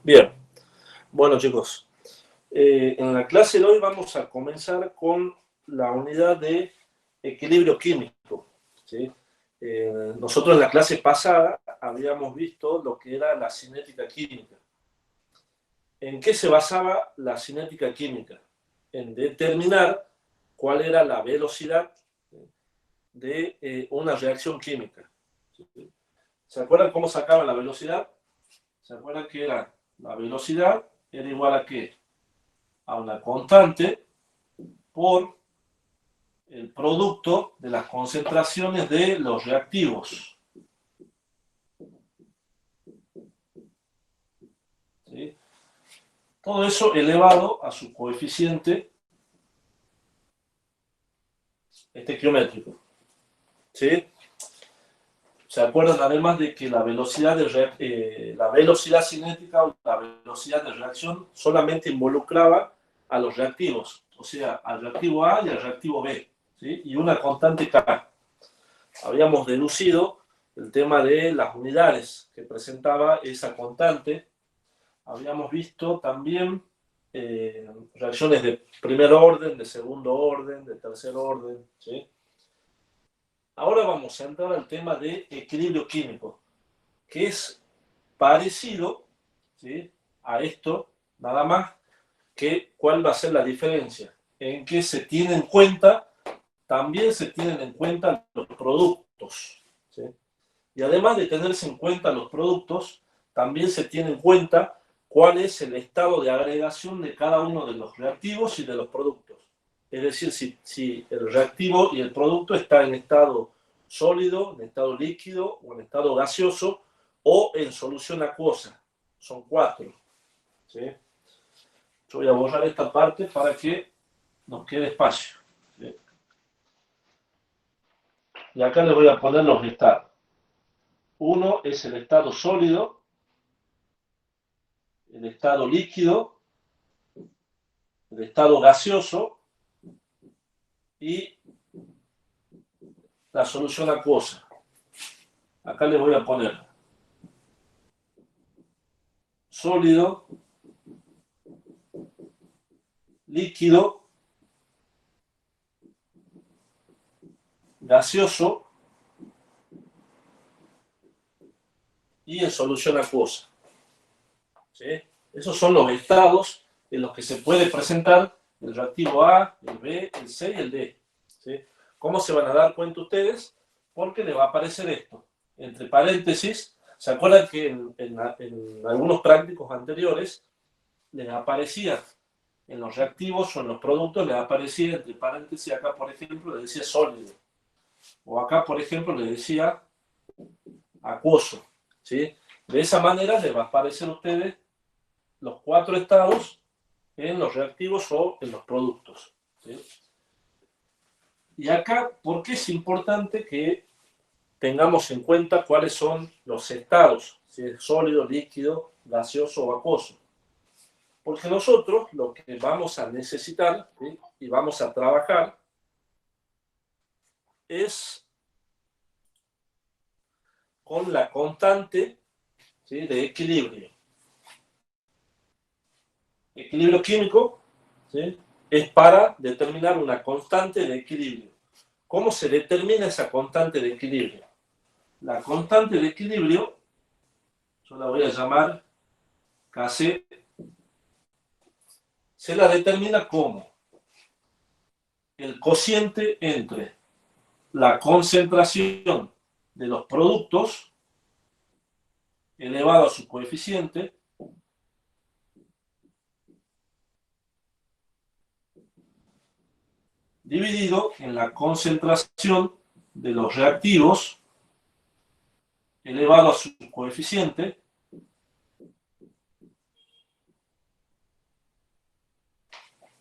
Bien, bueno chicos, en la clase de hoy vamos a comenzar con la unidad de equilibrio químico, ¿sí? Nosotros en la clase pasada habíamos visto lo que era la cinética química. ¿En qué se basaba la cinética química? En determinar cuál era la velocidad de una reacción química. ¿Se acuerdan cómo sacaban la velocidad? ¿Se acuerdan que era la velocidad era igual a qué? A una constante por el producto de las concentraciones de los reactivos. ¿Sí? Todo eso elevado a su coeficiente estequiométrico. ¿Sí? ¿Se acuerdan además de que la velocidad cinética o la velocidad de reacción solamente involucraba a los reactivos? O sea, al reactivo A y al reactivo B. ¿Sí? Y una constante K. Habíamos deducido el tema de las unidades que presentaba esa constante. Habíamos visto también reacciones de primer orden, de segundo orden, de tercer orden. ¿Sí? Ahora vamos a entrar al tema de equilibrio químico, que es parecido, ¿sí?, a esto, nada más que cuál va a ser la diferencia. En que se tiene en cuenta, también se tienen en cuenta los productos. ¿Sí? Y además de tenerse en cuenta los productos, también se tiene en cuenta cuál es el estado de agregación de cada uno de los reactivos y de los productos. Es decir, si el reactivo y el producto está en estado sólido, en estado líquido o en estado gaseoso o en solución acuosa. Son 4. ¿Sí? Yo voy a borrar esta parte para que nos quede espacio. ¿Sí? Y acá les voy a poner los estados. Uno es el estado sólido, el estado líquido, el estado gaseoso y la solución acuosa. Acá les voy a poner sólido, líquido, gaseoso y en solución acuosa. ¿Sí? Esos son los estados en los que se puede presentar el reactivo A, el B, el C y el D. ¿Sí? ¿Cómo se van a dar cuenta ustedes? Porque les va a aparecer esto. Entre paréntesis, ¿se acuerdan que en algunos prácticos anteriores les aparecía en los reactivos o en los productos, les aparecía entre paréntesis, acá por ejemplo le decía sólido, o acá por ejemplo le decía acuoso? ¿Sí? De esa manera les va a aparecer a ustedes los 4 estados en los reactivos o en los productos. ¿Sí? Y acá, ¿por qué es importante que tengamos en cuenta cuáles son los estados? Si es sólido, líquido, gaseoso o acuoso. Porque nosotros lo que vamos a necesitar, ¿sí?, y vamos a trabajar es con la constante, ¿sí?, de equilibrio. Equilibrio químico, ¿sí?, es para determinar una constante de equilibrio. ¿Cómo se determina esa constante de equilibrio? La constante de equilibrio, yo la voy a llamar Kc, se la determina como el cociente entre la concentración de los productos elevado a su coeficiente dividido en la concentración de los reactivos elevado a su coeficiente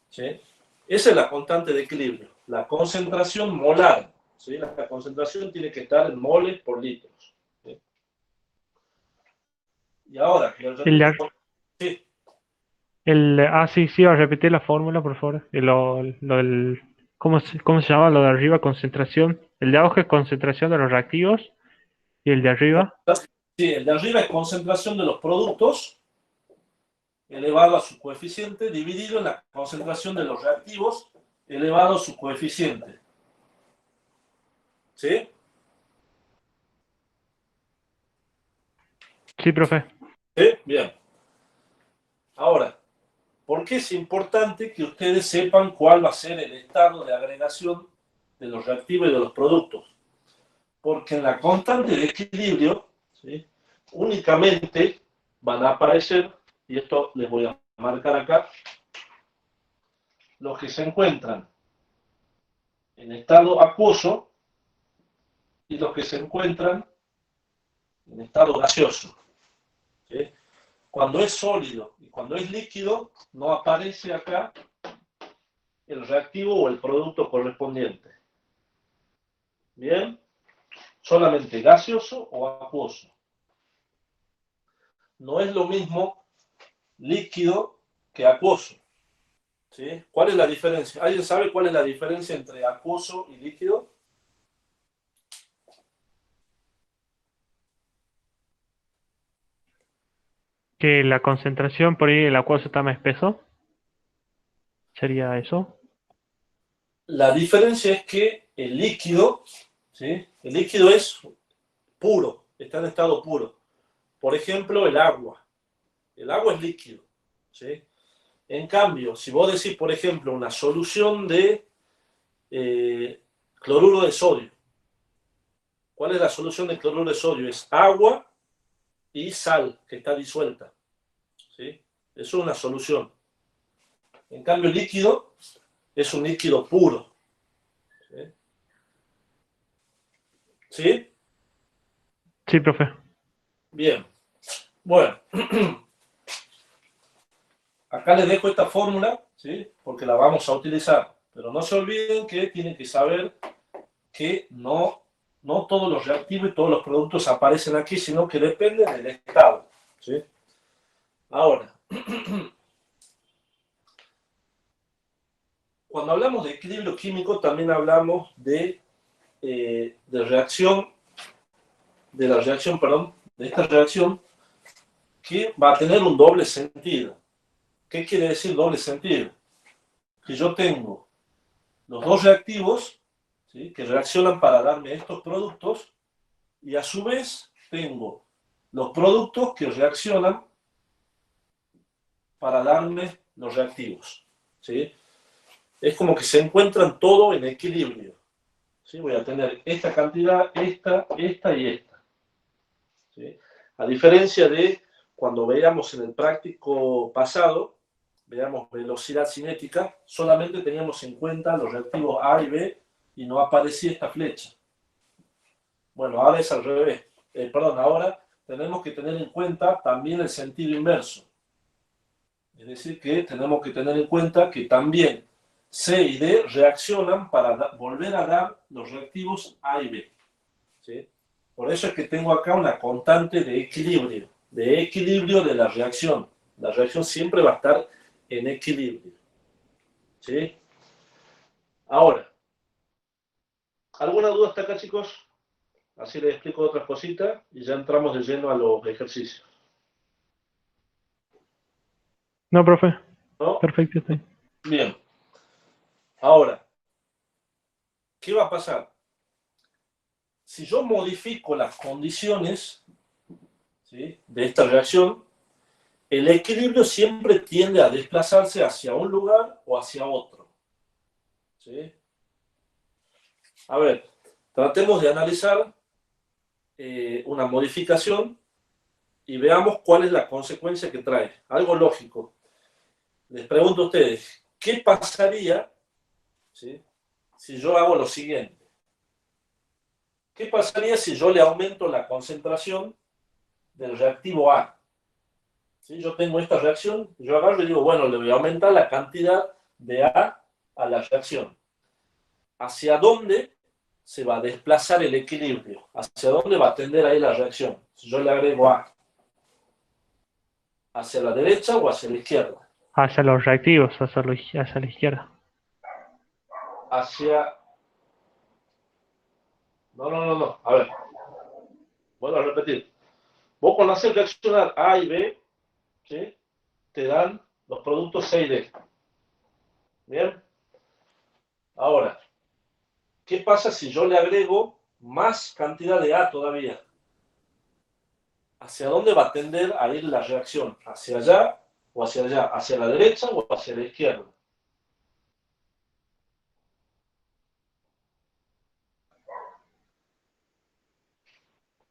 ¿sí? Esa es la constante de equilibrio, la concentración molar. ¿Sí? La concentración tiene que estar en moles por litros. ¿Sí? Y ahora, El, de ar- sí, sí, sí, a repetir la fórmula, por favor. Lo del, ¿cómo se llama? Lo de arriba, concentración. El de abajo es concentración de los reactivos y el de arriba, sí, el de arriba es concentración de los productos elevado a su coeficiente dividido en la concentración de los reactivos elevado a su coeficiente. ¿Sí? Sí, profe. ¿Sí? Bien. Ahora, ¿por qué es importante que ustedes sepan cuál va a ser el estado de agregación de los reactivos y de los productos? Porque en la constante de equilibrio, ¿sí?, únicamente van a aparecer, y esto les voy a marcar acá, los que se encuentran en estado acuoso y los que se encuentran en estado gaseoso. ¿Sí? Cuando es sólido y cuando es líquido, no aparece acá el reactivo o el producto correspondiente. Bien, solamente gaseoso o acuoso. No es lo mismo líquido que acuoso. ¿Sí? ¿Cuál es la diferencia? ¿Alguien sabe cuál es la diferencia entre acuoso y líquido? Que la concentración por ahí el acuoso está más espeso. ¿Sería eso? La diferencia es que el líquido, ¿sí?, el líquido es puro, está en estado puro. Por ejemplo, el agua. El agua es líquido. ¿Sí? En cambio, si vos decís, por ejemplo, una solución de cloruro de sodio. ¿Cuál es la solución de cloruro de sodio? Es agua y sal que está disuelta. ¿Sí? Eso es una solución. En cambio, el líquido es un líquido puro. ¿Sí? ¿Sí? Sí, profe. Bien. Bueno, acá les dejo esta fórmula, ¿sí?, porque la vamos a utilizar. Pero no se olviden que tienen que saber que no todos los reactivos y todos los productos aparecen aquí, sino que dependen del estado. ¿Sí? Ahora, cuando hablamos de equilibrio químico, también hablamos reacción, de la reacción, perdón, de esta reacción que va a tener un doble sentido. ¿Qué quiere decir doble sentido? Que yo tengo los dos reactivos, ¿sí?, que reaccionan para darme estos productos, y a su vez tengo los productos que reaccionan para darme los reactivos. ¿Sí? Es como que se encuentran todo en equilibrio. ¿Sí? Voy a tener esta cantidad, esta y esta. ¿Sí? A diferencia de cuando veíamos en el práctico pasado, veamos velocidad cinética, solamente teníamos en cuenta los reactivos A y B y no aparecía esta flecha. Bueno, ahora es al revés. Perdón, ahora tenemos que tener en cuenta también el sentido inverso. Es decir, que tenemos que tener en cuenta que también C y D reaccionan para volver a dar los reactivos A y B. ¿Sí? Por eso es que tengo acá una constante de equilibrio de la reacción. La reacción siempre va a estar en equilibrio. ¿Sí? Ahora, ¿alguna duda hasta acá, chicos? Así les explico otras cositas y ya entramos de lleno a los ejercicios. No, profe. ¿No? Perfecto, sí. Bien. Ahora, ¿qué va a pasar? Si yo modifico las condiciones, ¿sí?, de esta reacción, el equilibrio siempre tiende a desplazarse hacia un lugar o hacia otro. ¿Sí? A ver, tratemos de analizar una modificación y veamos cuál es la consecuencia que trae. Algo lógico. Les pregunto a ustedes, ¿qué pasaría, ¿sí?, si yo hago lo siguiente? ¿Qué pasaría si yo le aumento la concentración del reactivo A? ¿Sí? Yo tengo esta reacción, yo agarro y digo, bueno, le voy a aumentar la cantidad de a la reacción. ¿Hacia dónde se va a desplazar el equilibrio? ¿Hacia dónde va a tender ahí la reacción? Si yo le agrego A, ¿hacia la derecha o hacia la izquierda? Hacia los reactivos, hacia la izquierda. Hacia... No. A ver, vuelvo a repetir. Vos cuando haces reaccionar A y B, ¿sí?, te dan los productos C y D. Bien. Ahora, ¿qué pasa si yo le agrego más cantidad de A todavía? ¿Hacia dónde va a tender a ir la reacción? ¿Hacia allá o hacia allá? ¿Hacia la derecha o hacia la izquierda?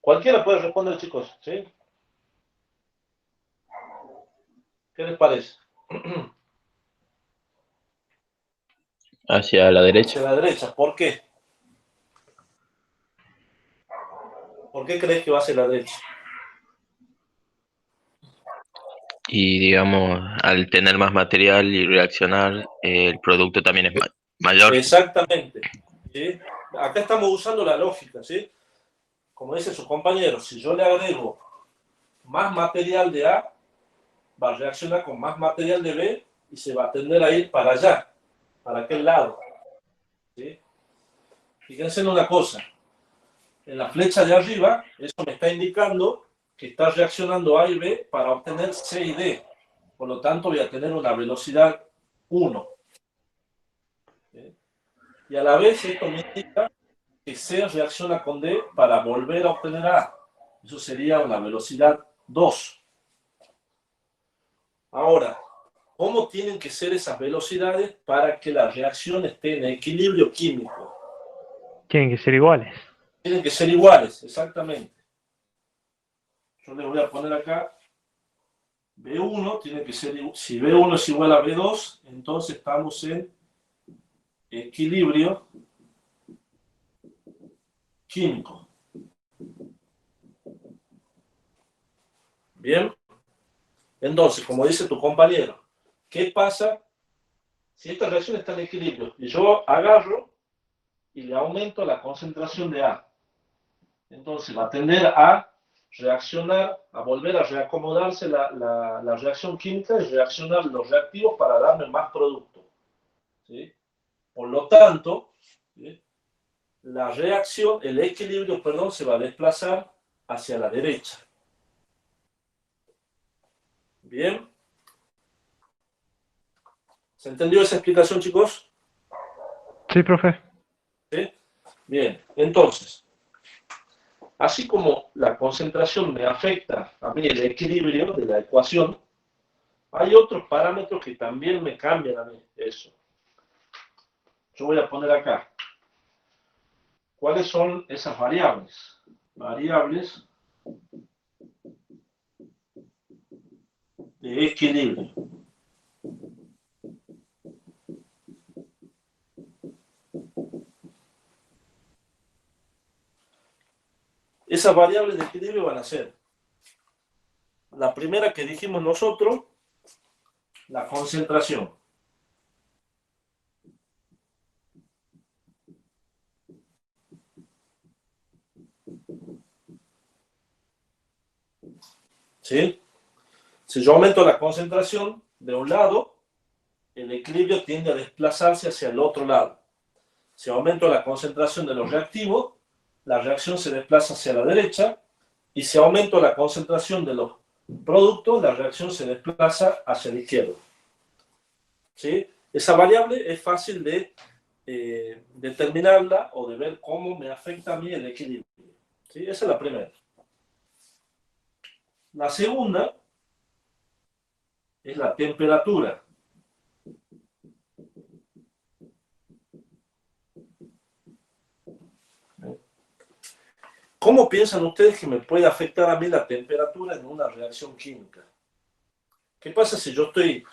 Cualquiera puede responder, chicos, ¿sí? ¿Qué les parece? Hacia la derecha. Hacia la derecha. ¿Por qué? ¿Por qué crees que va hacia la derecha? Y digamos, al tener más material y reaccionar, el producto también es mayor. Exactamente. ¿Sí? Acá estamos usando la lógica, ¿sí? Como dice su compañero, si yo le agrego más material de A, va a reaccionar con más material de B y se va a tender a ir para allá, para aquel lado. ¿Sí? Fíjense en una cosa, en la flecha de arriba, eso me está indicando que está reaccionando A y B para obtener C y D. Por lo tanto, voy a tener una velocidad 1. ¿Sí? Y a la vez esto me indica que C reacciona con D para volver a obtener A. Eso sería una velocidad 2. Ahora, ¿cómo tienen que ser esas velocidades para que la reacción esté en equilibrio químico? Tienen que ser iguales. Tienen que ser iguales, exactamente. Yo les voy a poner acá B1, tiene que ser, si B1 es igual a B2, entonces estamos en equilibrio químico. Bien, entonces, como dice tu compañero, ¿qué pasa si esta reacción está en equilibrio? Y yo agarro y le aumento la concentración de A. Entonces va a tender a reaccionar, a volver a reacomodarse la reacción química y reaccionar los reactivos para darme más producto. ¿Sí? Por lo tanto, ¿sí? La reacción, el equilibrio, perdón, se va a desplazar hacia la derecha. Bien. ¿Se entendió esa explicación, chicos? Sí, profe. ¿Sí? Bien. Entonces, así como la concentración me afecta a mí el equilibrio de la ecuación, hay otros parámetros que también me cambian a mí eso. Yo voy a poner acá. ¿Cuáles son esas variables? Variables de equilibrio. Esas variables de equilibrio van a ser la primera que dijimos nosotros, la concentración. ¿Sí? Si yo aumento la concentración de un lado, el equilibrio tiende a desplazarse hacia el otro lado. Si aumento la concentración de los reactivos, la reacción se desplaza hacia la derecha, y si aumento la concentración de los productos, la reacción se desplaza hacia la izquierda. ¿Sí? Esa variable es fácil de determinarla o de ver cómo me afecta a mí el equilibrio. ¿Sí? Esa es la primera. La segunda es la temperatura. ¿Cómo piensan ustedes que me puede afectar a mí la temperatura en una reacción química? ¿Qué pasa si yo estoy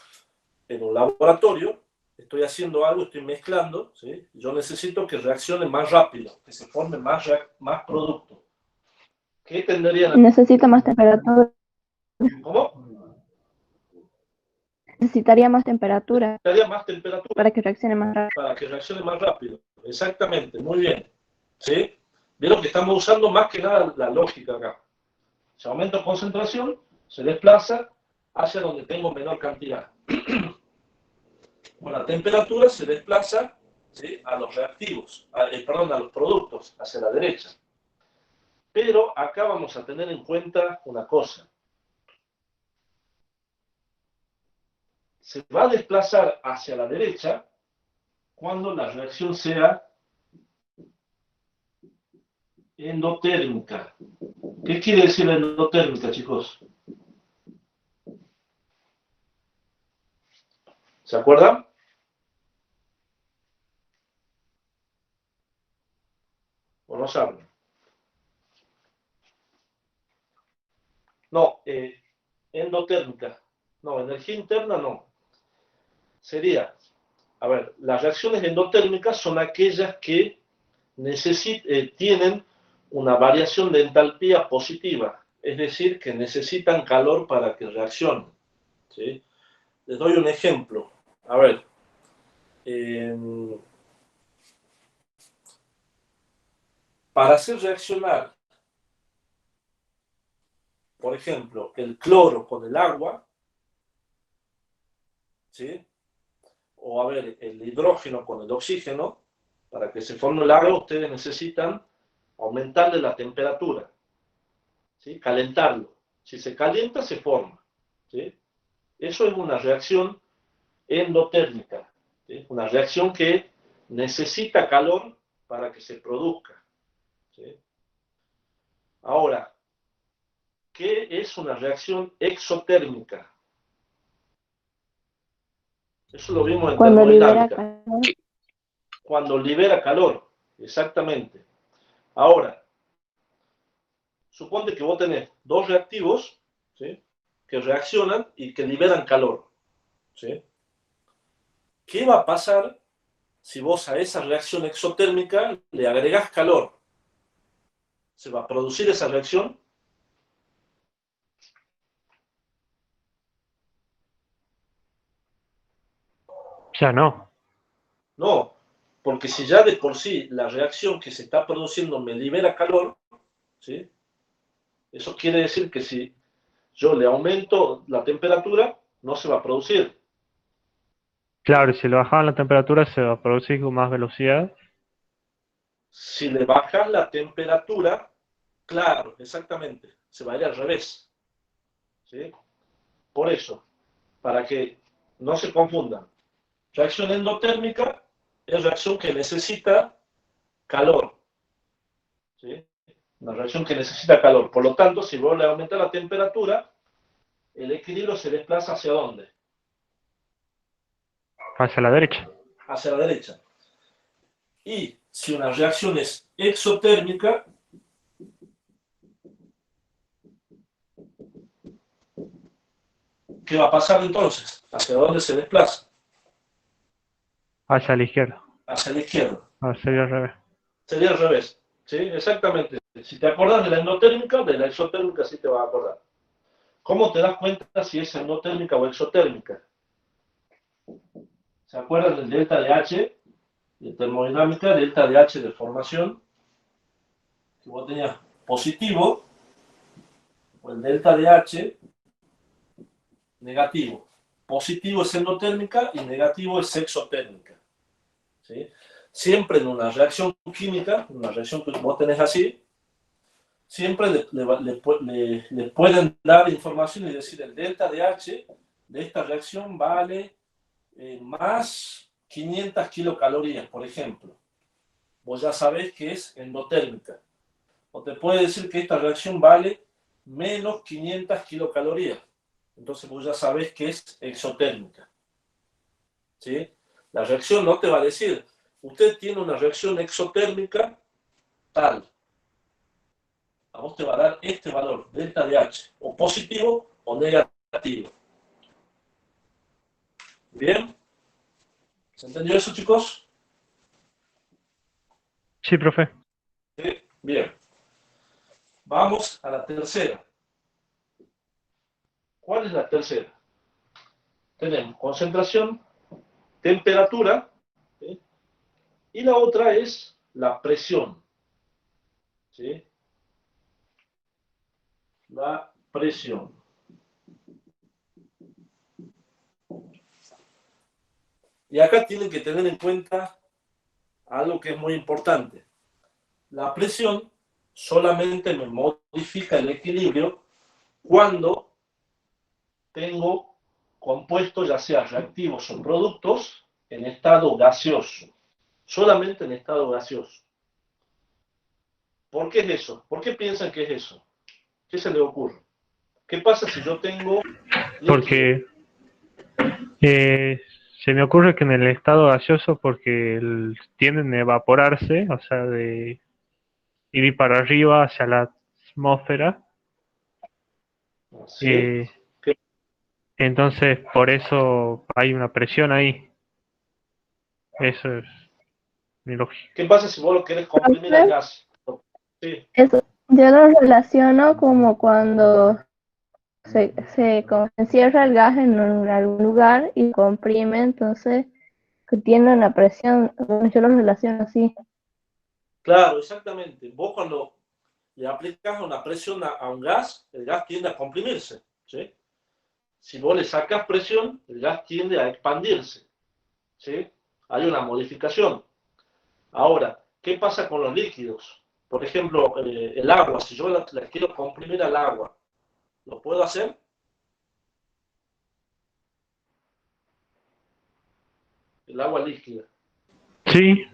en un laboratorio, estoy haciendo algo, estoy mezclando, ¿sí? Yo necesito que reaccione más rápido, que se forme más producto? ¿Qué tendrían a... Necesita más temperatura. ¿Cómo? Necesitaría más temperatura Necesitaría más temperatura para que reaccione más rápido. para que reaccione más rápido. Exactamente, muy bien. ¿Sí? Vieron que estamos usando más que nada la lógica acá. Si aumento concentración, se desplaza hacia donde tengo menor cantidad. Con la temperatura se desplaza, ¿sí?, a los reactivos, perdón, a los productos, hacia la derecha. Pero acá vamos a tener en cuenta una cosa. se va a desplazar hacia la derecha cuando la reacción sea endotérmica. ¿Qué quiere decir endotérmica, chicos? ¿Se acuerdan? ¿O no saben? No, endotérmica. No, energía interna no. Sería, a ver, las reacciones endotérmicas son aquellas que tienen una variación de entalpía positiva, es decir, que necesitan calor para que reaccionen. ¿Sí? Les doy un ejemplo. A ver, para hacer reaccionar, por ejemplo, el cloro con el agua, ¿sí? O a ver, el hidrógeno con el oxígeno, para que se forme el agua, ustedes necesitan aumentarle la temperatura, ¿sí? Calentarlo. Si se calienta, se forma, ¿sí? Eso es una reacción endotérmica, ¿sí? Una reacción que necesita calor para que se produzca, ¿sí? Ahora, ¿qué es una reacción exotérmica? Eso lo vimos en Cuando libera termodinámica. calor. Cuando libera calor, exactamente. Ahora, suponte que vos tenés dos reactivos, ¿sí? Que reaccionan y que liberan calor, ¿sí? ¿Qué va a pasar si vos a esa reacción exotérmica le agregás calor? ¿Se va a producir esa reacción? Ya no. No, porque si ya de por sí la reacción que se está produciendo me libera calor, ¿sí? Eso quiere decir que si yo le aumento la temperatura, no se va a producir. Claro, y si le bajaban la temperatura se va a producir con más velocidad. Si le bajas la temperatura, claro, exactamente, se va a ir al revés, ¿sí? Por eso, para que no se confundan, reacción endotérmica es reacción que necesita calor, ¿sí? Una reacción que necesita calor. Por lo tanto, si vos le aumentas la temperatura, el equilibrio se desplaza ¿hacia dónde? Hacia la derecha. Hacia la derecha. Y si una reacción es exotérmica, ¿qué va a pasar entonces? ¿Hacia dónde se desplaza? Hacia la izquierda. Hacia la izquierda. Sería al revés. Sería al revés. ¿Sí? Exactamente. Si te acuerdas de la endotérmica, de la exotérmica sí te vas a acordar. ¿Cómo te das cuenta si es endotérmica o exotérmica? ¿Se acuerdan del delta de H? De termodinámica, delta de H de formación. Que vos tenías positivo, o el delta de H negativo. Positivo es endotérmica y negativo es exotérmica. ¿Sí? Siempre en una reacción química, una reacción que vos tenés así, siempre le pueden dar información y decir el delta de H de esta reacción vale más 500 kilocalorías, por ejemplo. Vos ya sabés que es endotérmica. O te puede decir que esta reacción vale menos 500 kilocalorías. Entonces vos ya sabés que es exotérmica. ¿Sí? La reacción no te va a decir, usted tiene una reacción exotérmica tal. A vos te va a dar este valor, delta de H, o positivo o negativo. ¿Bien? ¿Se entendió eso, chicos? Sí, profe. Sí. Bien. Vamos a la tercera. ¿Cuál es la tercera? Tenemos concentración, temperatura, ¿sí? Y la otra es la presión. ¿Sí? La presión. Y acá tienen que tener en cuenta algo que es muy importante. La presión solamente me modifica el equilibrio cuando tengo compuestos, ya sea reactivos o productos, en estado gaseoso. Solamente en estado gaseoso. ¿Por qué es eso? ¿Por qué piensan que es eso? ¿Qué se le ocurre? ¿Qué pasa si yo tengo líquido? Porque se me ocurre que en el estado gaseoso, porque tienden a evaporarse, o sea, de ir para arriba hacia la atmósfera. ¿Sí? eh, entonces, por eso hay una presión ahí. Eso es mi lógica. ¿Qué pasa si vos lo querés comprimir al gas? Sí, Eso, yo lo relaciono como cuando se encierra el gas en algún lugar y comprime, entonces que tiene una presión, yo lo relaciono así. claro, exactamente. Vos cuando le aplicas una presión a un gas, el gas tiende a comprimirse. ¿Sí? Si vos le sacas presión, el gas tiende a expandirse. ¿Sí? Hay una modificación. Ahora, ¿qué pasa con los líquidos? Por ejemplo, el agua. Si yo la quiero comprimir al agua, ¿lo puedo hacer? El agua líquida. Sí,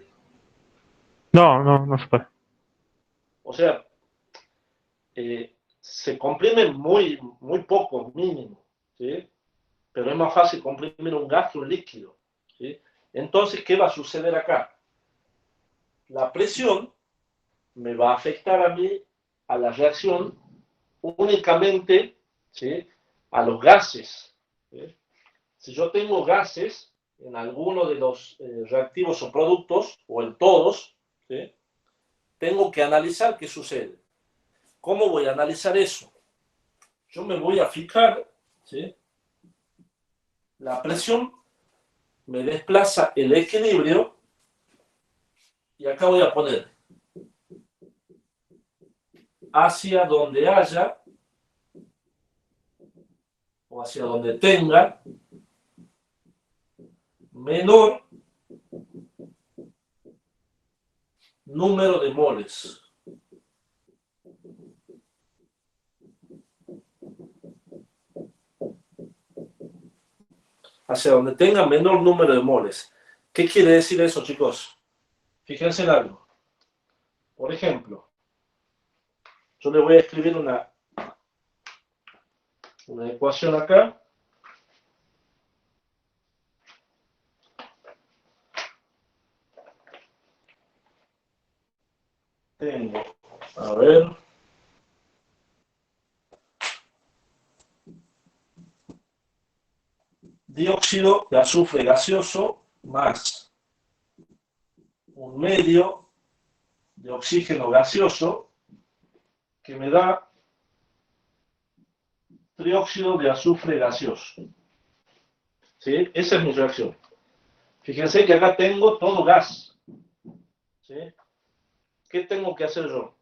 no se puede. O sea, se comprime muy, muy poco, mínimo. ¿Sí? Pero es más fácil comprimir un gas que un líquido. ¿Sí? Entonces, ¿qué va a suceder acá? La presión me va a afectar a mí, a la reacción, únicamente, ¿sí?, a los gases. ¿Sí? Si yo tengo gases en alguno de los reactivos o productos, o en todos, ¿sí?, tengo que analizar qué sucede. ¿Cómo voy a analizar eso? Yo me voy a fijar, ¿sí?, la presión me desplaza el equilibrio y acá voy a poner hacia donde haya o hacia donde tenga menor número de moles. Hacia donde tenga menor número de moles. ¿Qué quiere decir eso, chicos? Fíjense en algo. Por ejemplo, yo le voy a escribir una ecuación acá. Tengo, a ver, dióxido de azufre gaseoso más un medio de oxígeno gaseoso que me da trióxido de azufre gaseoso. ¿Sí? Esa es mi reacción. Fíjense que acá tengo todo gas. ¿Sí? ¿Qué tengo que hacer yo?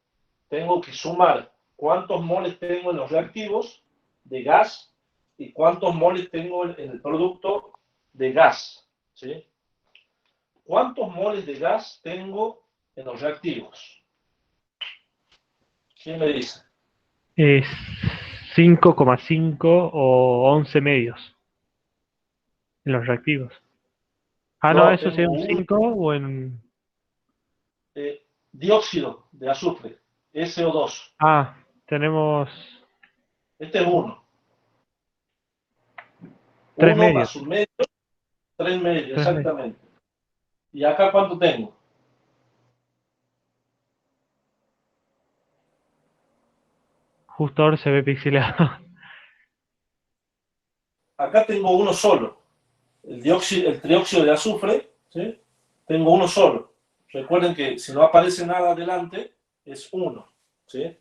Tengo que sumar cuántos moles tengo en los reactivos de gas y cuántos moles tengo en el producto de gas. ¿Sí? ¿Cuántos moles de gas tengo en los reactivos? ¿Quién me dice? Es 5,5 o 11 medios en los reactivos. Ah, no, No, eso sería tengo un un 5 o en... dióxido de azufre, SO2. Ah, tenemos Este es uno. 3 Uno medios. más un medio, tres medios, 3 medios. exactamente. ¿Y acá cuánto tengo? Justo ahora se ve pixelado. Acá tengo uno solo. El trióxido de azufre, ¿sí? Tengo uno solo. Recuerden que si no aparece nada adelante, es uno. ¿Sí?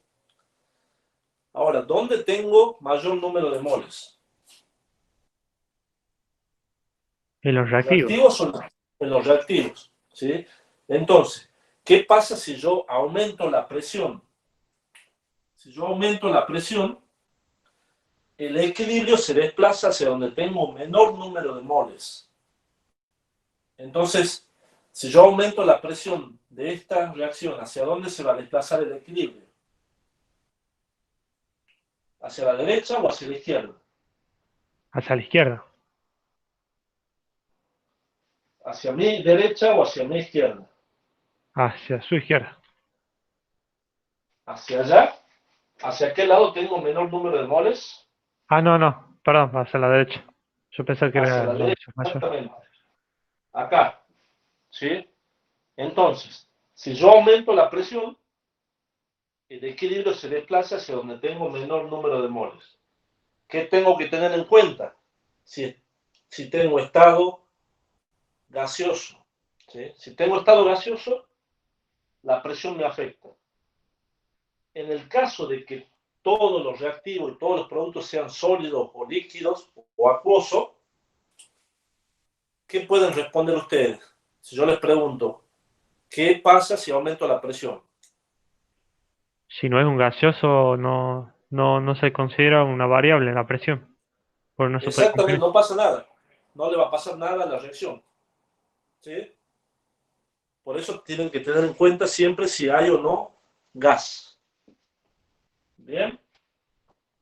Ahora, ¿dónde tengo mayor número de moles? En los reactivos. ¿Reactivos o en los reactivos? ¿Sí? Entonces, ¿qué pasa si yo aumento la presión? Si yo aumento la presión, el equilibrio se desplaza hacia donde tengo menor número de moles. Entonces, si yo aumento la presión de esta reacción, ¿hacia dónde se va a desplazar el equilibrio? ¿Hacia la derecha o hacia la izquierda? Hacia la izquierda. ¿Hacia mi derecha o hacia mi izquierda? Hacia su izquierda. ¿Hacia allá? ¿Hacia qué lado tengo menor número de moles? Ah, no, no, perdón, hacia la derecha. Yo pensé que Hacia era la la derecha, derecha mayor. exactamente. Acá, ¿sí? Entonces, si yo aumento la presión, el equilibrio se desplaza hacia donde tengo menor número de moles. ¿Qué tengo que tener en cuenta? Si tengo estado gaseoso, ¿sí? Si tengo estado gaseoso, la presión me afecta. En el caso de que todos los reactivos y todos los productos sean sólidos o líquidos o acuosos, ¿qué pueden responder ustedes? Si yo les pregunto, ¿qué pasa si aumento la presión? Si no es un gaseoso, no se considera una variable la presión, porque no se puede Exactamente, cumplir. no pasa nada. No le va a pasar nada a la reacción. ¿Sí? Por eso tienen que tener en cuenta siempre si hay o no gas. ¿Bien?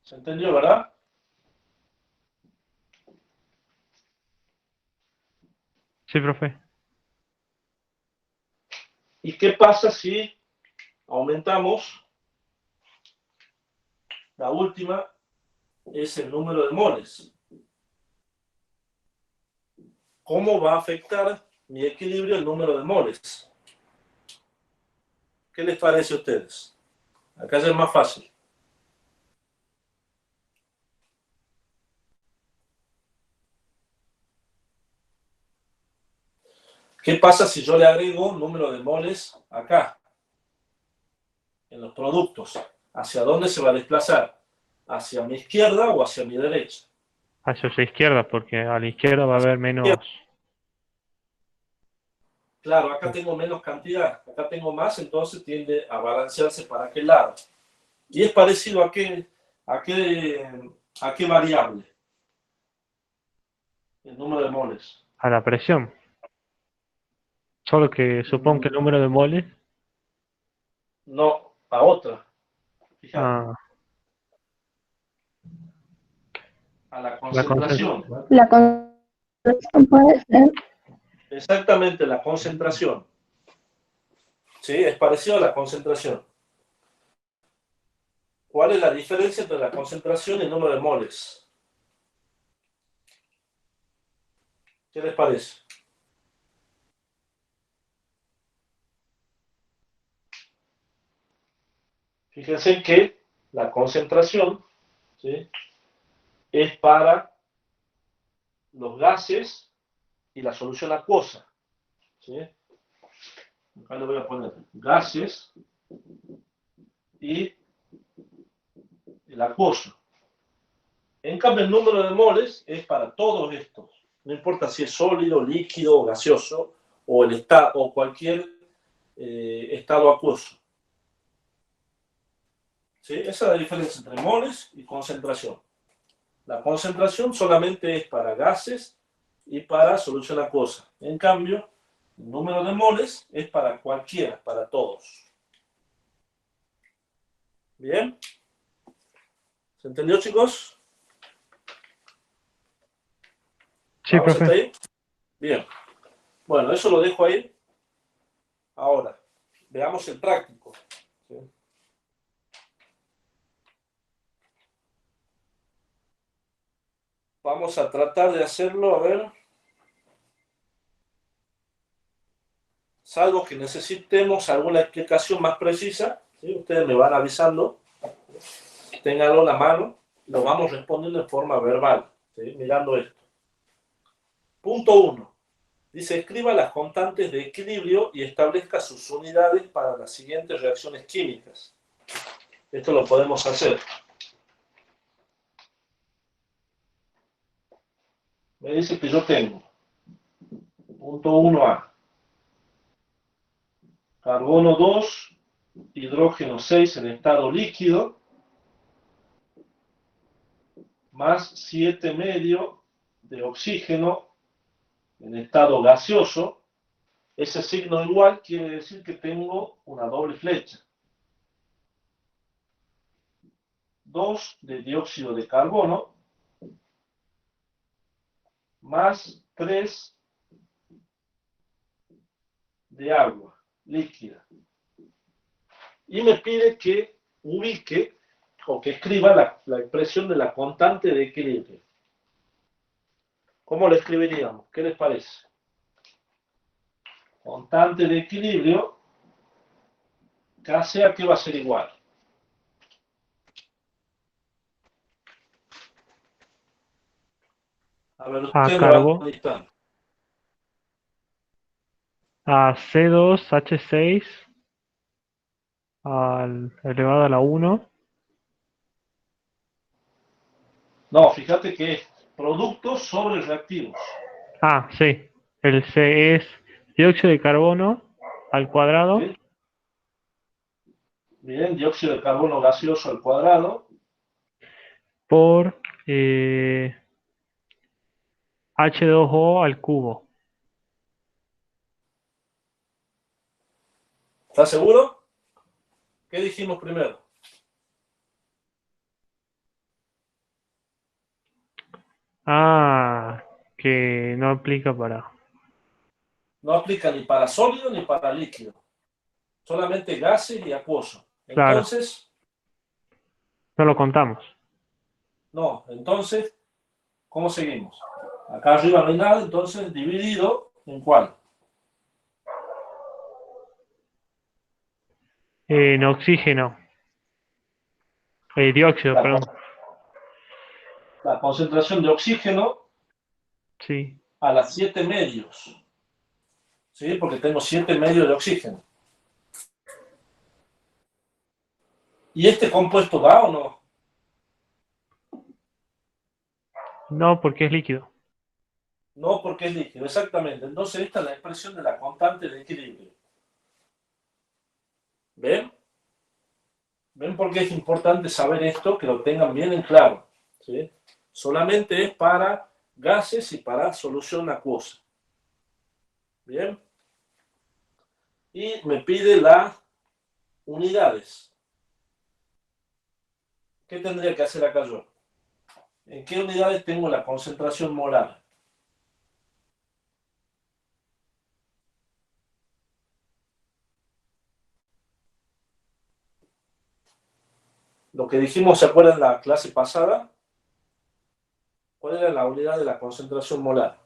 ¿Se entendió, verdad? Sí, profe. ¿Y qué pasa si aumentamos? La última es el número de moles. ¿Cómo va a afectar mi equilibrio el número de moles? ¿Qué les parece a ustedes? Acá es más fácil. ¿Qué pasa si yo le agrego un número de moles acá, en los productos? ¿Hacia dónde se va a desplazar? ¿Hacia mi izquierda o hacia mi derecha? Hacia su izquierda, porque a la izquierda va a Hacia haber mi izquierda. menos. Claro, acá tengo menos cantidad, acá tengo más, entonces tiende a balancearse para aquel lado. Y es parecido a qué variable, el número de moles. A la presión. Solo que supongo que el número de moles. No, a otra. Fíjate, Ah, a la la concentración. La concentración puede ser. Exactamente, la concentración. Sí, es parecido a la concentración. ¿Cuál es la diferencia entre la concentración y el número de moles? ¿Qué les parece? Fíjense que la concentración, ¿sí?, es para los gases y la solución acuosa. ¿Sí? Acá le voy a poner gases y el acuoso. En cambio, el número de moles es para todos estos. No importa si es sólido, líquido, gaseoso o, o cualquier estado acuoso. ¿Sí? Esa es la diferencia entre moles y concentración. La concentración solamente es para gases y para solución acuosa. En cambio, el número de moles es para cualquiera, para todos. ¿Bien? ¿Se entendió, chicos? sí, ¿Vamos hasta profe. ahí? Bien. Bueno, eso lo dejo ahí. Ahora, veamos el práctico. ¿Sí? Vamos a tratar de hacerlo, a ver. Salvo que necesitemos alguna explicación más precisa, ¿sí? Ustedes me van avisando. Ténganlo en la mano. Lo vamos respondiendo en forma verbal, ¿sí?, mirando esto. Punto 1. Dice, escriba las constantes de equilibrio y establezca sus unidades para las siguientes reacciones químicas. Esto lo podemos hacer. Me dice que yo tengo, punto 1A, carbono 2, hidrógeno 6 en estado líquido, más 7 medio de oxígeno en estado gaseoso. Ese signo igual quiere decir que tengo una doble flecha. 2 de dióxido de carbono, más 3 de agua líquida. Y me pide que ubique o que escriba la expresión de la constante de equilibrio. ¿Cómo la escribiríamos? ¿Qué les parece? Constante de equilibrio, K sea que va a ser igual. A ver, A ustedes carbo, lo van a C2H6 elevado a la 1 No, fíjate que es productos sobre reactivos. Ah, sí. El C es dióxido de carbono al cuadrado ¿Sí? Bien, dióxido de carbono gaseoso al cuadrado. por H2O al cubo. ¿Estás seguro? ¿Qué dijimos primero? Ah, que no aplica para... No aplica ni para sólido ni para líquido. Solamente gases y acuoso. Claro, Entonces, no lo contamos. no. Entonces, ¿cómo seguimos? Acá arriba no hay nada, entonces dividido en ¿cuál? En oxígeno. Dióxido, La, perdón. la concentración de oxígeno Sí. a las 7 medios. ¿Sí? Porque tengo 7 medios de oxígeno. ¿Y este compuesto da o no? No, porque es líquido. No, porque es líquido, exactamente. Entonces esta es la expresión de la constante de equilibrio. ¿Ven? ¿Ven por qué es importante saber esto? Que lo tengan bien en claro. ¿Sí? Solamente es para gases y para solución acuosa. ¿Bien? Y me pide las unidades. ¿Qué tendría que hacer acá yo? ¿En qué unidades tengo la concentración molar? Lo que dijimos, ¿se acuerdan en la clase pasada? ¿Cuál era la unidad de la concentración molar?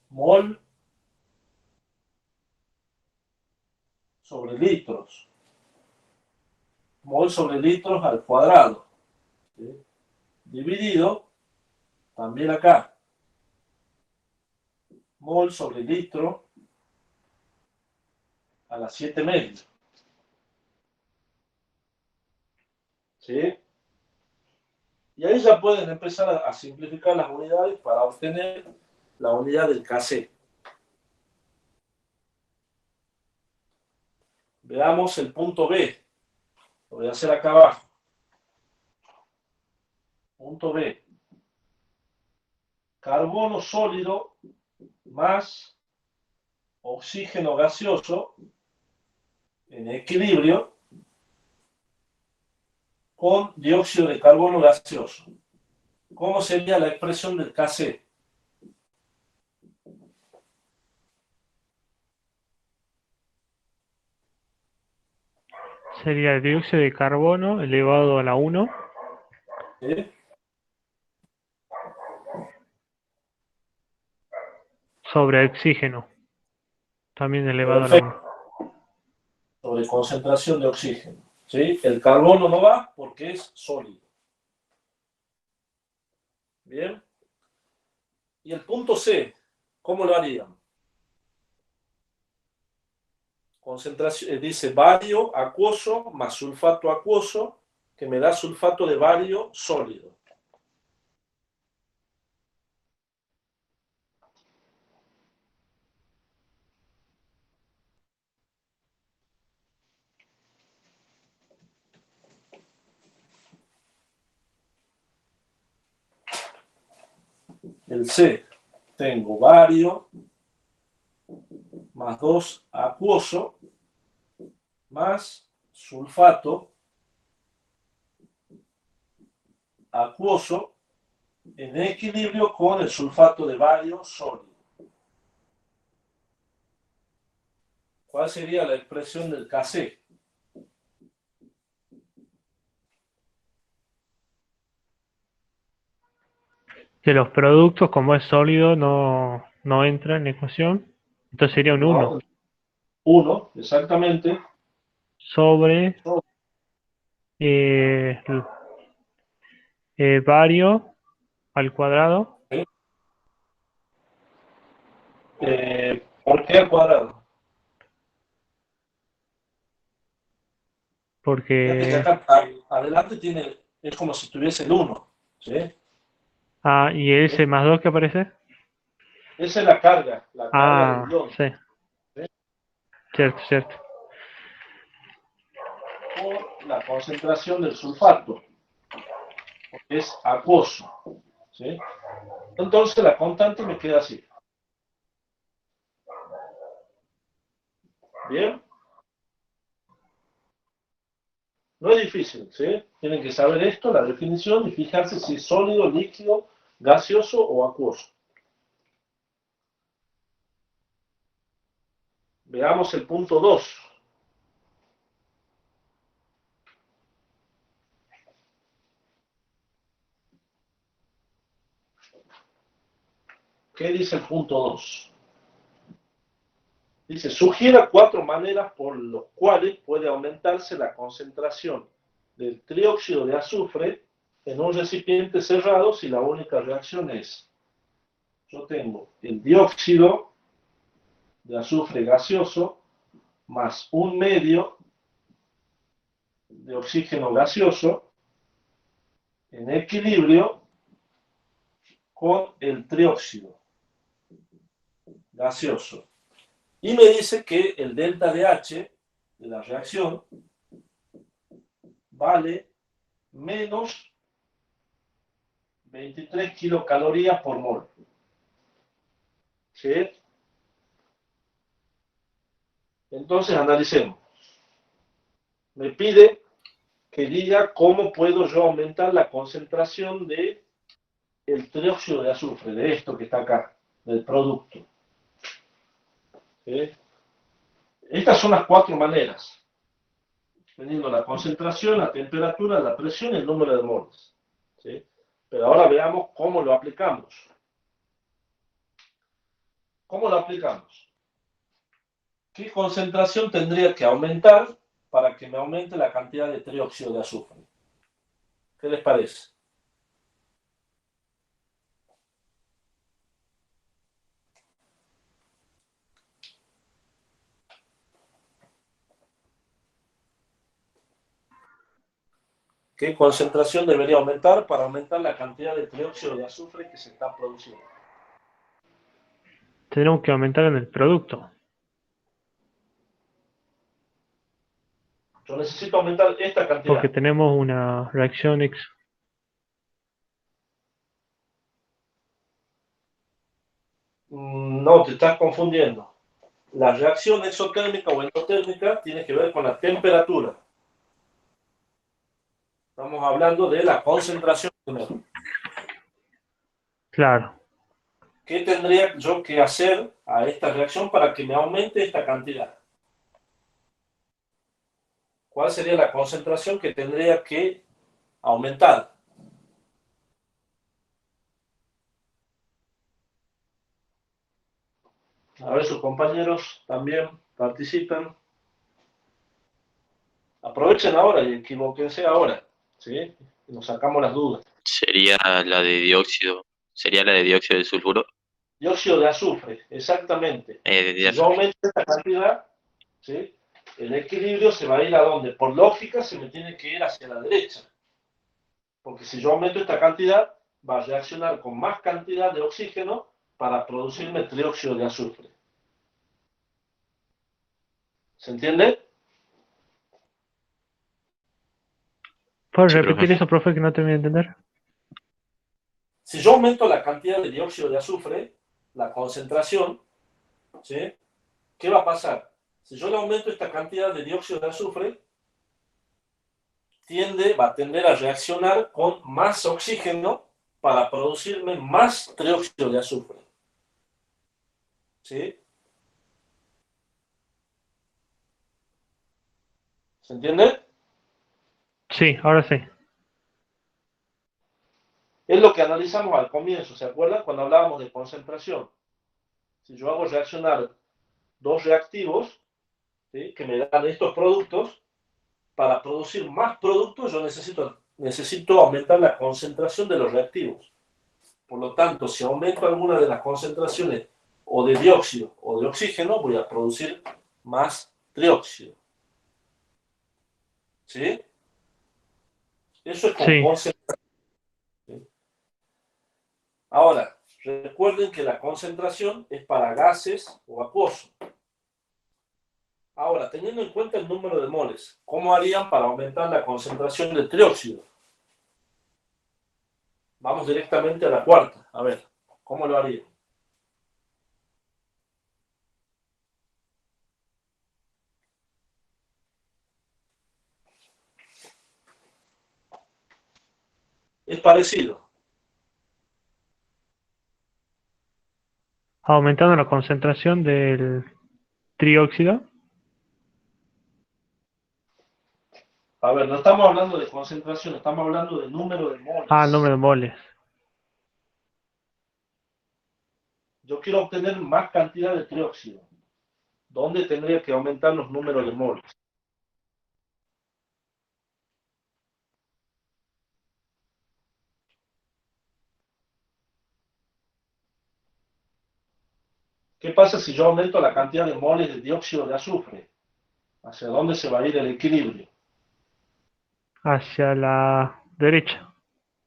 Mol sobre litros. Mol sobre litros al cuadrado. ¿Sí? Dividido, también acá. Mol sobre litro a las 7 medios. ¿Sí? Y ahí ya pueden empezar a simplificar las unidades para obtener la unidad del Kc. Veamos el punto B. Lo voy a hacer acá abajo. Punto B. Carbono sólido más oxígeno gaseoso en equilibrio con dióxido de carbono gaseoso. ¿Cómo sería la expresión del Kc? Sería dióxido de carbono elevado a la 1 ¿Sí? sobre oxígeno, también elevado a la Perfecto. 1. Sobre concentración de oxígeno. ¿Sí? El carbono no va porque es sólido. Bien. Y el punto C, ¿cómo lo harían? Concentración, dice bario acuoso más sulfato acuoso, que me da sulfato de bario sólido. El C, tengo bario más 2 acuoso más sulfato acuoso en equilibrio con el sulfato de bario sólido. ¿Cuál sería la expresión del Kc? Que los productos, como es sólido, no entran en la ecuación. Entonces sería un 1 ¿No? 1, exactamente. sobre bario al cuadrado, ¿Por qué al cuadrado? Fíjate que porque... acá adelante tiene, es como si tuviese el 1. ¿Sí? Ah, ¿y ese más 2 que aparece? Esa es la carga del Ah, ion. sí, ¿Sí? cierto, cierto. Por la concentración del sulfato. Es acuoso. ¿Sí? Entonces la constante me queda así. ¿Bien? No es difícil, ¿sí? Tienen que saber esto, la definición, y fijarse si es sólido, líquido, gaseoso o acuoso. Veamos el punto 2. ¿Qué dice el punto 2? Dice, sugiera 4 maneras por las cuales puede aumentarse la concentración del trióxido de azufre en un recipiente cerrado si la única reacción es, yo tengo el dióxido de azufre gaseoso más un medio de oxígeno gaseoso en equilibrio con el trióxido gaseoso. Y me dice que el delta de H de la reacción vale menos 23 kilocalorías por mol. ¿Sí? Entonces analicemos. Me pide que diga cómo puedo yo aumentar la concentración de el trióxido de azufre, de esto que está acá, del producto. ¿Sí? Estas son las 4 maneras, teniendo la concentración, la temperatura, la presión y el número de moles. ¿Sí? Pero ahora veamos cómo lo aplicamos. ¿Cómo lo aplicamos? ¿Qué concentración tendría que aumentar para que me aumente la cantidad de trióxido de azufre? ¿Qué les parece? ¿Qué concentración debería aumentar para aumentar la cantidad de trióxido de azufre que se está produciendo? Tenemos que aumentar en el producto. Yo necesito aumentar esta Porque cantidad. tenemos una reacción X. No, te estás confundiendo. La reacción exotérmica o endotérmica tiene que ver con la temperatura. Estamos hablando de la concentración primero. Claro. ¿Qué tendría yo que hacer a esta reacción para que me aumente esta cantidad? ¿Cuál sería la concentración que tendría que aumentar? A ver, sus compañeros también participan. Aprovechen ahora y equivóquense ahora, ¿sí? Y nos sacamos las dudas. Sería la de dióxido de sulfuro. Dióxido de azufre, exactamente. De Si yo aumento esta cantidad, ¿sí? El equilibrio se va a ir a dónde? Por lógica se me tiene que ir hacia la derecha. Porque si yo aumento esta cantidad, va a reaccionar con más cantidad de oxígeno para producirme trióxido de azufre. ¿Se entiende? ¿Puedes Sí, repetir profe. eso, profe, que no terminé de entender? Si yo aumento la cantidad de dióxido de azufre, la concentración, ¿sí? ¿Qué va a pasar? Si yo le aumento esta cantidad de dióxido de azufre, va a tender a reaccionar con más oxígeno para producirme más trióxido de azufre. ¿Sí? ¿Se entiende? Sí, ahora sí. Es lo que analizamos al comienzo, ¿se acuerdan? Cuando hablábamos de concentración. Si yo hago reaccionar dos reactivos, ¿sí?, que me dan estos productos, para producir más productos yo necesito aumentar la concentración de los reactivos. Por lo tanto, si aumento alguna de las concentraciones o de dióxido o de oxígeno, voy a producir más trióxido. ¿Sí? Eso es con Sí, concentración. ¿Sí? Ahora, recuerden que la concentración es para gases o acuosos. Ahora, teniendo en cuenta el número de moles, ¿cómo harían para aumentar la concentración de trióxido? Vamos directamente a la cuarta. A ver, ¿cómo lo harían? Es parecido. aumentando la concentración del trióxido. A ver, no estamos hablando de concentración, estamos hablando de número de Ah, el moles. número de moles. Yo quiero obtener más cantidad de trióxido. ¿Dónde tendría que aumentar los números de moles? ¿Qué pasa si yo aumento la cantidad de moles de dióxido de azufre? ¿Hacia dónde se va a ir el equilibrio? Hacia la derecha.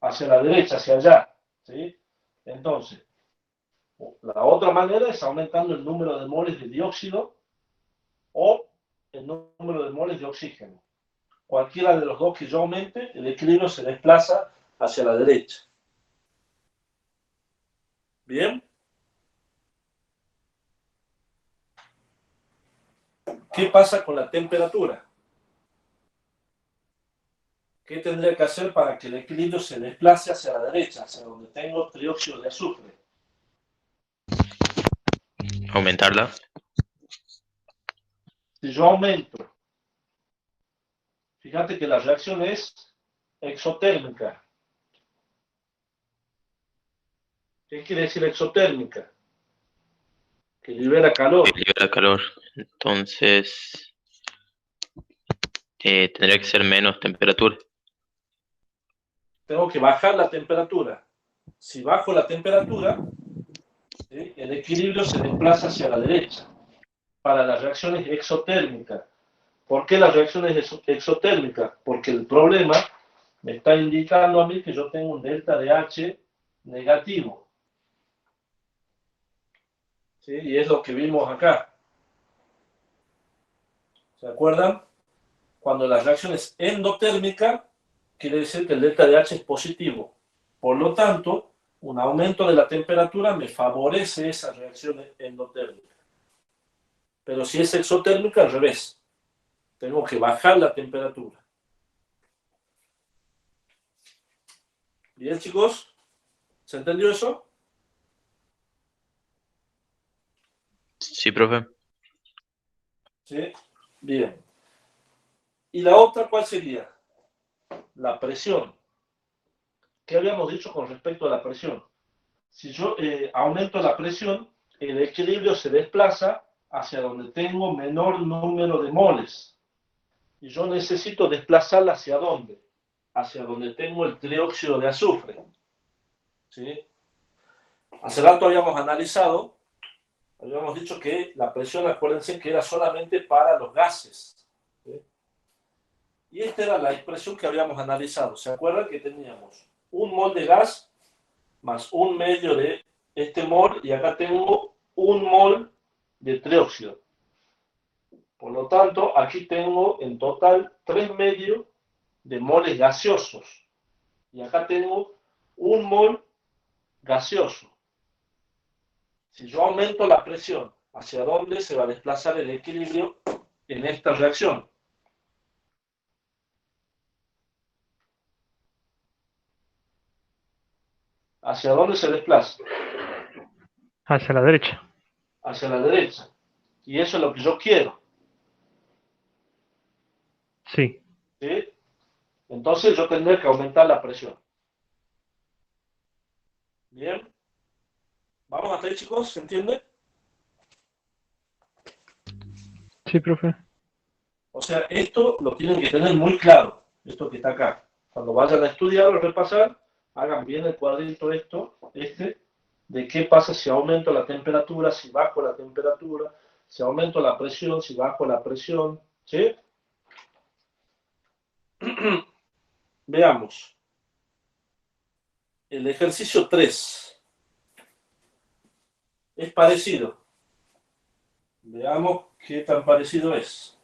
Hacia la derecha, hacia allá. ¿Sí? Entonces, la otra manera es aumentando el número de moles de dióxido o el número de moles de oxígeno. Cualquiera de los dos que yo aumente, el equilibrio se desplaza hacia la derecha. ¿Bien? ¿Qué pasa con la temperatura? ¿Qué tendría que hacer para que el equilibrio se desplace hacia la derecha, hacia donde tengo trióxido de azufre? Aumentarla. Si yo aumento, fíjate que la reacción es exotérmica. ¿Qué quiere decir exotérmica? Que libera calor. Que libera calor. Entonces, tendría que ser menos temperatura. Tengo que bajar la temperatura. Si bajo la temperatura, ¿sí?, el equilibrio se desplaza hacia la derecha. Para las reacciones exotérmicas. ¿Por qué las reacciones exotérmicas? Porque el problema me está indicando a mí que yo tengo un delta de H negativo. ¿Sí? Y es lo que vimos acá. ¿Se acuerdan? Cuando la reacción es endotérmica, quiere decir que el delta de H es positivo. Por lo tanto, un aumento de la temperatura me favorece esa reacción endotérmica. Pero si es exotérmica, al revés. Tengo que bajar la temperatura. ¿Bien, chicos? ¿Se entendió eso? Sí, profe. ¿Sí? Bien. ¿Y la otra cuál sería? La presión. ¿Qué habíamos dicho con respecto a la presión? Si yo aumento la presión, el equilibrio se desplaza hacia donde tengo menor número de moles. Y yo necesito desplazarla hacia dónde? Hacia donde tengo el trióxido de azufre. ¿Sí? Hace rato habíamos analizado, habíamos dicho que la presión, acuérdense que era solamente para los gases. ¿Sí? Y esta era la expresión que habíamos analizado. ¿Se acuerdan que teníamos un mol de gas más un medio de este mol y acá tengo un mol de trióxido? Por lo tanto, aquí tengo en total 3 medios de moles gaseosos. Y acá tengo un mol gaseoso. Si yo aumento la presión, ¿hacia dónde se va a desplazar el equilibrio en esta reacción? ¿Hacia dónde se desplaza? Hacia la derecha. Hacia la derecha. Y eso es lo que yo quiero. Sí. ¿Sí? Entonces yo tendré que aumentar la presión. Bien. ¿Vamos hasta ahí, chicos? ¿Se entiende? Sí, profe. O sea, esto lo tienen que tener muy claro, esto que está acá. Cuando vayan a estudiar o repasar, hagan bien el cuadrito de qué pasa si aumento la temperatura, si bajo la temperatura, si aumento la presión, si bajo la presión, ¿sí? Veamos. El ejercicio 3 es parecido. Veamos qué tan parecido es.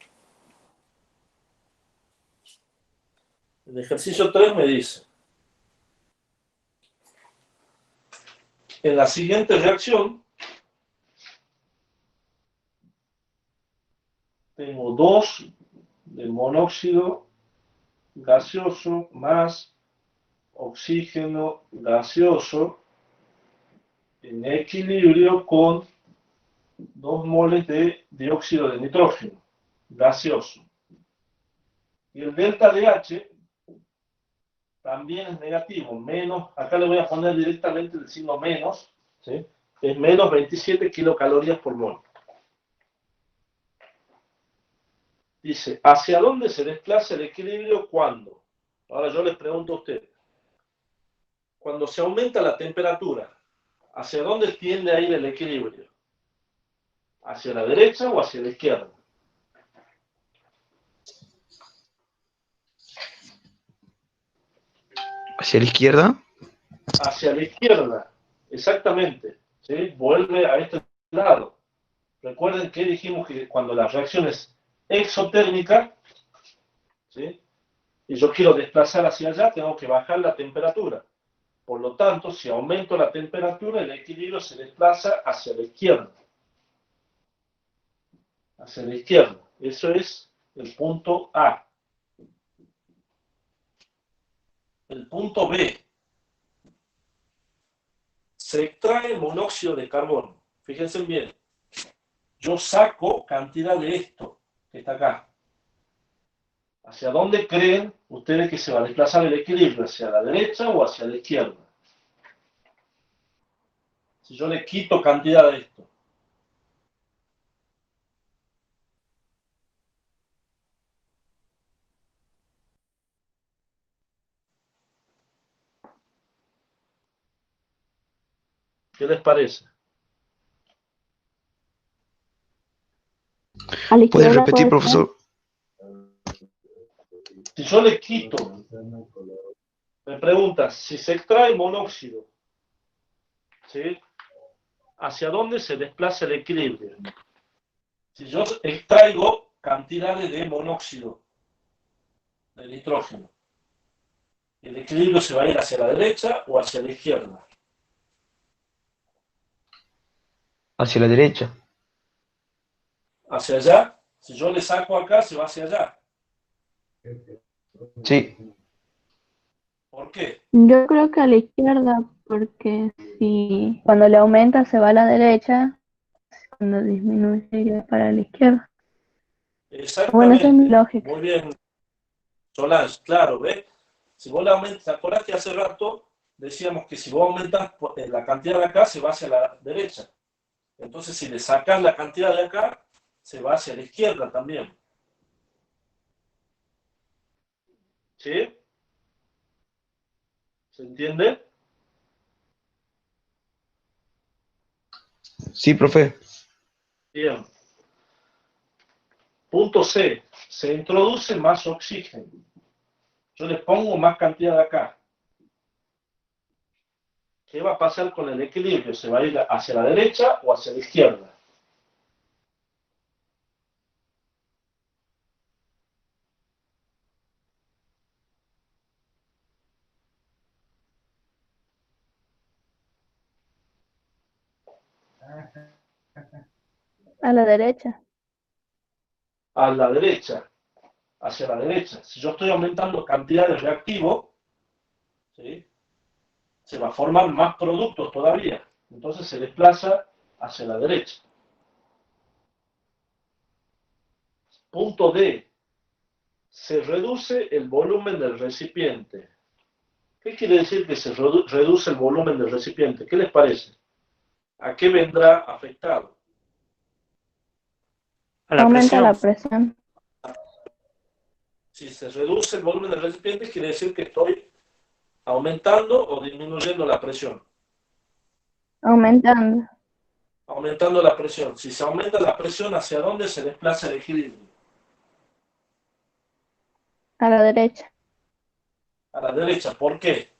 El ejercicio 3 me dice, en la siguiente reacción, tengo 2 de monóxido gaseoso más oxígeno gaseoso en equilibrio con 2 moles de dióxido de nitrógeno gaseoso. Y el delta de H también es negativo, menos, acá le voy a poner directamente el signo menos, ¿sí? Es menos 27 kilocalorías por mol. Dice, ¿hacia dónde se desplaza el equilibrio cuando? Ahora yo les pregunto a ustedes. Cuando se aumenta la temperatura, ¿hacia dónde tiende a ir el equilibrio? ¿Hacia la derecha o hacia la izquierda? ¿Hacia la izquierda? Hacia la izquierda, exactamente. ¿Sí? Vuelve a este lado. Recuerden que dijimos que cuando la reacción es exotérmica, ¿sí? Y yo quiero desplazar hacia allá, tengo que bajar la temperatura. Por lo tanto, si aumento la temperatura, el equilibrio se desplaza hacia la izquierda. Hacia la izquierda. Eso es el punto A. El punto B. Se extrae monóxido de carbono. Fíjense bien. Yo saco cantidad de esto que está acá. ¿Hacia dónde creen ustedes que se va a desplazar el equilibrio? ¿Hacia la derecha o hacia la izquierda? Si yo le quito cantidad de esto. ¿Qué les parece? A la ¿Puedes izquierda repetir, puede ser. profesor? Si yo le quito, me pregunta, si se extrae monóxido, ¿sí? ¿Hacia dónde se desplaza el equilibrio? Si yo extraigo cantidades de monóxido de nitrógeno, ¿el equilibrio se va a ir hacia la derecha o hacia la izquierda? Hacia la derecha. ¿Hacia allá? Si yo le saco acá, se va hacia allá. Sí. ¿Por qué? Yo creo que a la izquierda, porque si cuando le aumenta se va a la derecha, cuando disminuye iría para la izquierda. Bueno, esa es mi Exactamente. lógica. Muy bien, Solange, claro, ¿ves? Si vos le aumentas, ¿te acordás que hace rato decíamos que si vos aumentas la cantidad de acá, se va hacia la derecha? Entonces, si le sacas la cantidad de acá, se va hacia la izquierda también. ¿Sí? ¿Se entiende? Sí, profe. Bien. Punto C. Se introduce más oxígeno. Yo le pongo más cantidad de acá. ¿Qué va a pasar con el equilibrio? ¿Se va a ir hacia la derecha o hacia la izquierda? A la derecha. A la derecha. Hacia la derecha. Si yo estoy aumentando cantidad de reactivo, ¿sí? se va a formar más productos todavía. Entonces se desplaza hacia la derecha. Punto D. Se reduce el volumen del recipiente. ¿Qué quiere decir que se reduce el volumen del recipiente? ¿Qué les parece? ¿A qué vendrá afectado? A la Aumenta presión. la presión. Si se reduce el volumen del recipiente, quiere decir que estoy aumentando o disminuyendo la presión. Aumentando. Aumentando la presión. Si se aumenta la presión, ¿hacia dónde se desplaza el equilibrio? A la derecha. A la derecha. ¿Por qué?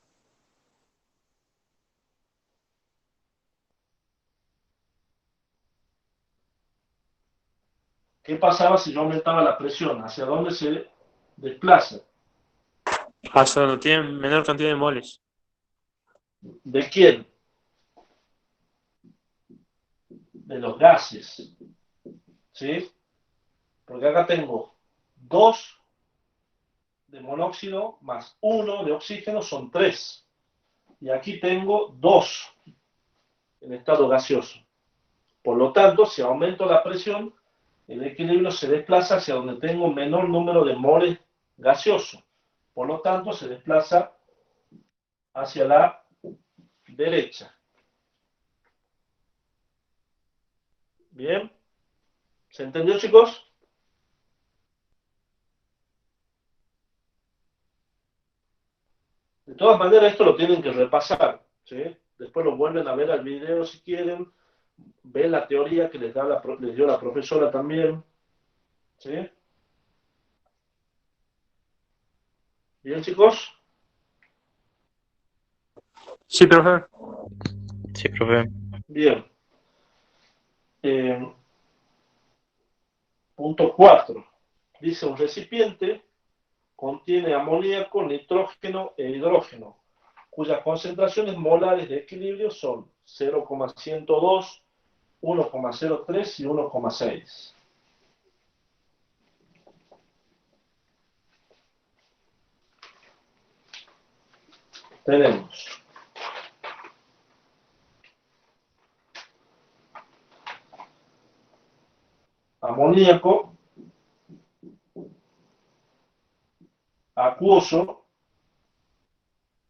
¿Qué pasaba si yo aumentaba la presión? ¿Hacia dónde se desplaza? Hacia donde tienen menor cantidad de moles. ¿De quién? De los gases. ¿Sí? Porque acá tengo 2 de monóxido más 1 de oxígeno, son 3. Y aquí tengo 2 en estado gaseoso. Por lo tanto, si aumento la presión, el equilibrio se desplaza hacia donde tengo menor número de moles gaseoso. Por lo tanto, se desplaza hacia la derecha. ¿Bien? ¿Se entendió, chicos? De todas maneras, esto lo tienen que repasar, ¿sí? Después lo vuelven a ver al video si quieren, ven la teoría que les dio la profesora también, ¿sí? ¿Bien, chicos? Sí, profe. Sí, profe. Bien. Eh, punto 4. Dice, un recipiente contiene amoníaco, nitrógeno e hidrógeno, cuyas concentraciones molares de equilibrio son 0,102, 1,03 y 1,6. Tenemos amoníaco acuoso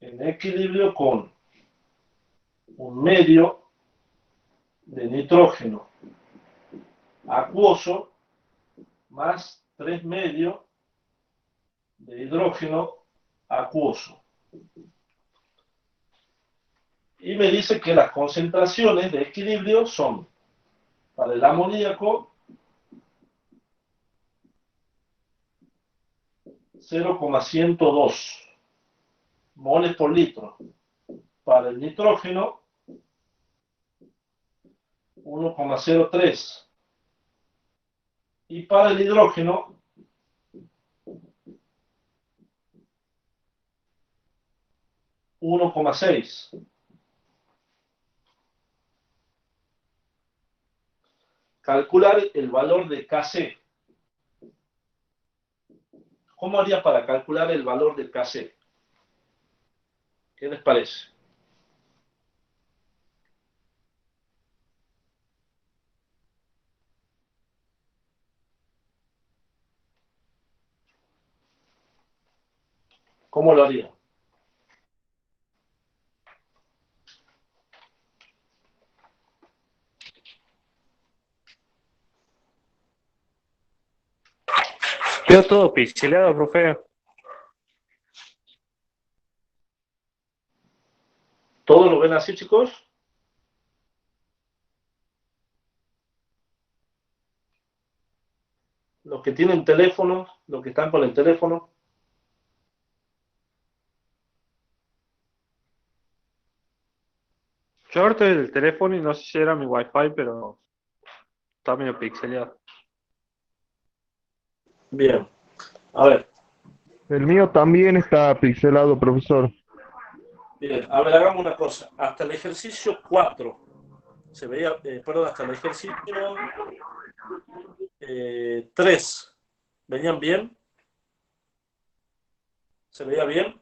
en equilibrio con un medio de nitrógeno acuoso más 3 medios de hidrógeno acuoso. Y me dice que las concentraciones de equilibrio son, para el amoníaco, 0,102 moles por litro. Para el nitrógeno, 1,03. Y para el hidrógeno, 1,6. Calcular el valor de Kc. ¿Cómo haría para calcular el valor de Kc? ¿Qué les parece? ¿Cómo lo haría? Quedó todo pixelado, profe. ¿Todos lo ven así, chicos? Los que tienen teléfono, los que están con el teléfono. Yo ahorita el teléfono y no sé si era mi wifi, pero está medio pixelado. Bien. A ver, El mío también está pixelado, profesor. bien. A ver, hagamos una cosa. Hasta el ejercicio 4 se veía, perdón, hasta el ejercicio 3. ¿Venían bien? ¿Se veía bien?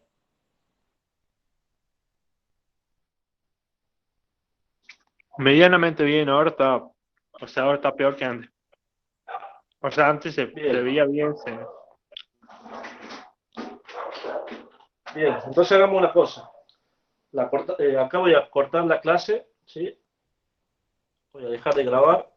Medianamente bien, ahora está peor que antes. O sea, antes se Bien. veía bien, Bien, entonces hagamos una cosa. Acá voy a cortar la clase, ¿sí? Voy a dejar de grabar.